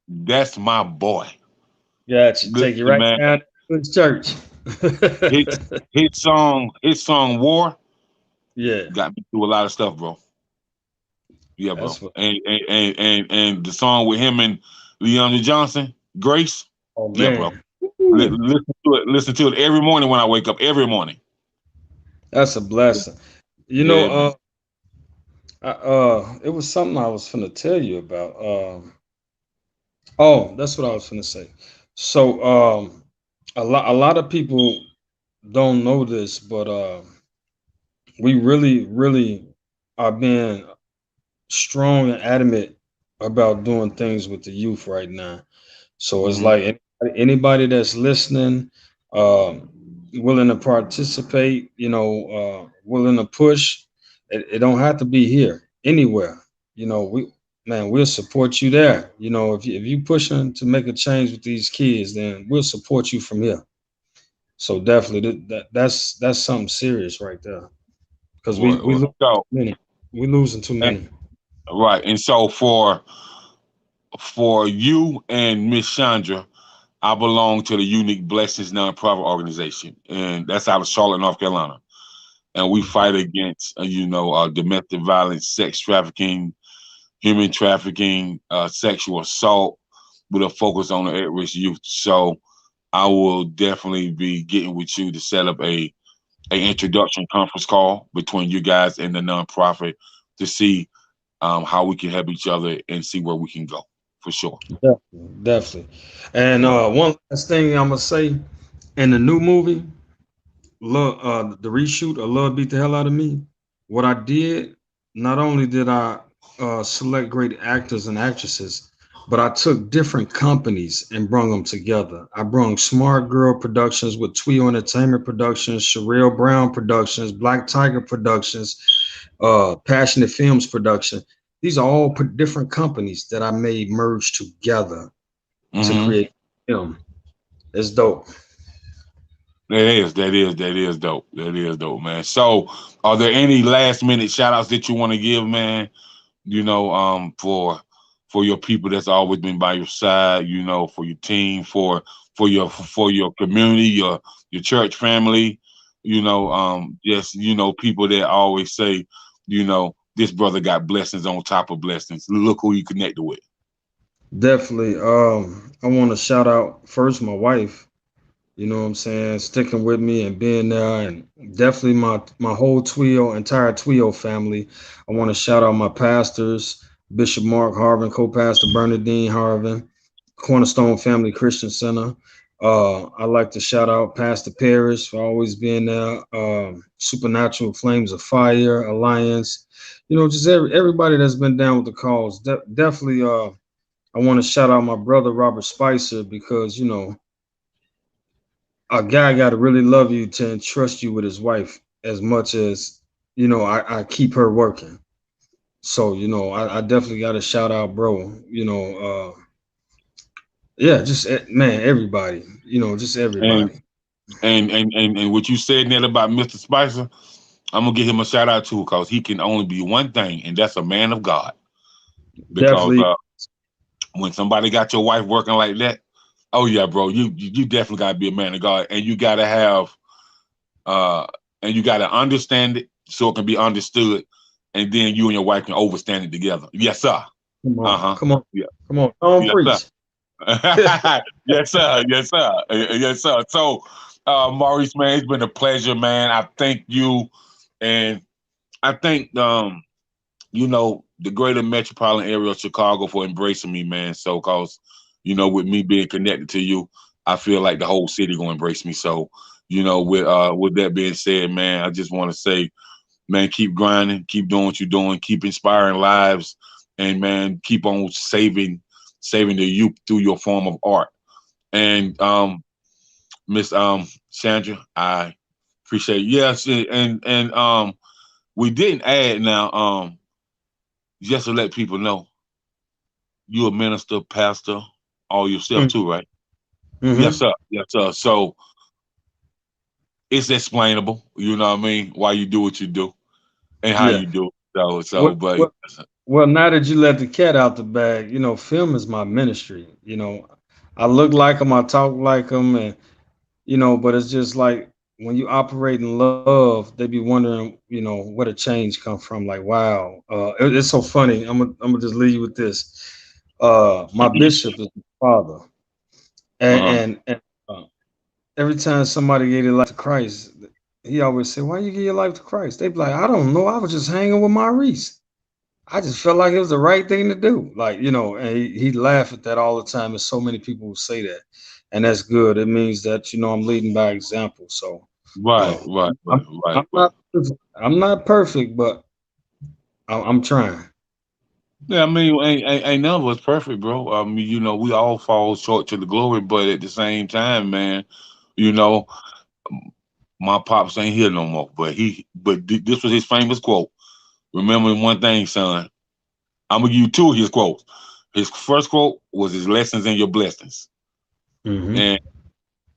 That's my boy. Got you. Listen, Take you right man. down to the church. His his song "War" Yeah, got me through a lot of stuff, bro. Yeah, bro. that's what. And the song with him and Leandra Johnson, Grace. Oh Yeah, bro. man, Woo. Listen to it. Listen to it every morning when I wake up. Every morning. That's a blessing. You know, Yeah, man. it was something I was finna tell you about. Oh, that's what I was finna say. So, a lot of people don't know this, but we really are being strong and adamant about doing things with the youth right now. So it's Hmm. like anybody that's listening, um, willing to participate, willing to push. It don't have to be here, anywhere. We'll support you there. If you pushing to make a change with these kids, then we'll support you from here. So definitely, that's something serious right there. Because we lose So, many, we losing too and, many. right. And so for you and Miss Chandra, I belong to the Unique Blessings nonprofit organization, and that's out of Charlotte, North Carolina. And we fight against, domestic violence, sex trafficking, human trafficking, sexual assault, with a focus on the at-risk youth. So I will definitely be getting with you to set up a introduction conference call between you guys and the nonprofit to see how we can help each other and see where we can go for sure. Definitely, definitely. And Right. one last thing I'm gonna say in the new movie, love the reshoot of Love Beat the Hell Out of Me. What I did, not only did I select great actors and actresses, but I took different companies and brung them together. I brung Smart Girl Productions with Twio Entertainment Productions, Sherelle Brown Productions, Black Tiger Productions, Passionate Films Production. These are all different companies that I made merge together to Mm-hmm. create film. It's dope. That is dope. That is dope, man. So, are there any last minute shout outs that you want to give, man? For your people that's always been by your side, for your team, for your community, your church family, just people that always say, this brother got blessings on top of blessings. Look who you connected with. Definitely. I want to shout out first my wife. You know what I'm saying, sticking with me and being there, and definitely my whole entire Twio family. I want to shout out my pastors, Bishop Mark Harvin, co-pastor Bernadine Harvin, Cornerstone Family Christian Center. I like to shout out Pastor Paris for always being there. Supernatural Flames of Fire Alliance. Just everybody that's been down with the cause. Definitely. I want to shout out my brother Robert Spicer because a guy got to really love you to entrust you with his wife as much as I keep her working. So, I definitely got to shout out, bro. Yeah, just man, everybody. Just And everybody. and what you said there about Mr. Spicer, I'm gonna give him a shout out too, because he can only be one thing, and that's a man of God. Because Definitely. when somebody got your wife working like that, oh yeah, bro, you definitely gotta be a man of God, and you gotta have uh and you gotta understand it so it can be understood, and then you and your wife can overstand it together. Yes, sir. Come Uh on, huh. come on, Yeah. come on. Don't Yes, sir. preach. Yes, sir. Yes, sir. Yes, sir. So, Maurice, man, it's been a pleasure, man. I thank you, and I thank the greater metropolitan area of Chicago for embracing me, man. So, cause with me being connected to you, I feel like the whole city gonna embrace me. So, with that being said, man, I just want to say, man, keep grinding, keep doing what you're doing, keep inspiring lives, and man, keep on saving the youth through your form of art. And Miss Sandra, I appreciate it. Yes, and we didn't add now just to let people know you a minister, pastor, all yourself too, right? Yes, Mm-hmm. sir. Yes, sir. So it's explainable, you know what I mean, why you do what you do and how Yeah. you do it. So, What, but what, well, now that you let the cat out the bag, film is my ministry. I look like him, I talk like him, and but it's just like when you operate in love, they be wondering, where the change come from. Like, wow, it's so funny. I'm gonna just leave you with this. My bishop is my father, uh-huh. and every time somebody gave their life to Christ, he always said, "Why you give your life to Christ?" They be like, "I don't know. I was just hanging with Maurice. I just felt like it was the right thing to do." Like, and he laugh at that all the time. There's so many people who say that, and that's good. It means that I'm leading by example. So, Right, right, right, I'm right, I'm right. not perfect, but I'm trying. Yeah, I mean, ain't none of us perfect, bro. I mean, we all fall short to the glory, but at the same time, man, you know, my pops ain't here no more. But this was his famous quote. Remember one thing, son. I'm gonna give you two of his quotes. His first quote was his lessons and your blessings, Hmm. and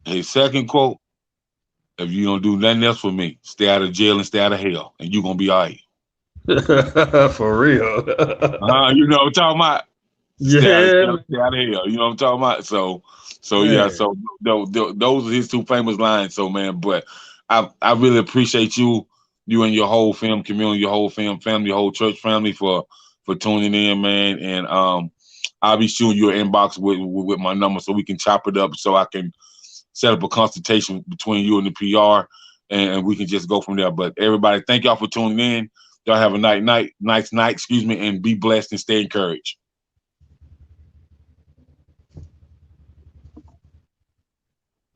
his second quote, if you don't do nothing else for me, stay out of jail and stay out of hell, and you gonna be all right. For real. You know what I'm talking about? Stay out of Yeah, jail, stay out of hell. You know what I'm talking about? So yeah. man. So those are his two famous lines. So man, but I really appreciate you and your whole film community, your whole film family, your whole church family for tuning in, man. And I'll be shooting you an inbox with my number so we can chop it up, so I can set up a consultation between you and the PR, and we can just go from there. But everybody, thank y'all for tuning in. Y'all have a nice night, excuse me, and be blessed and stay encouraged.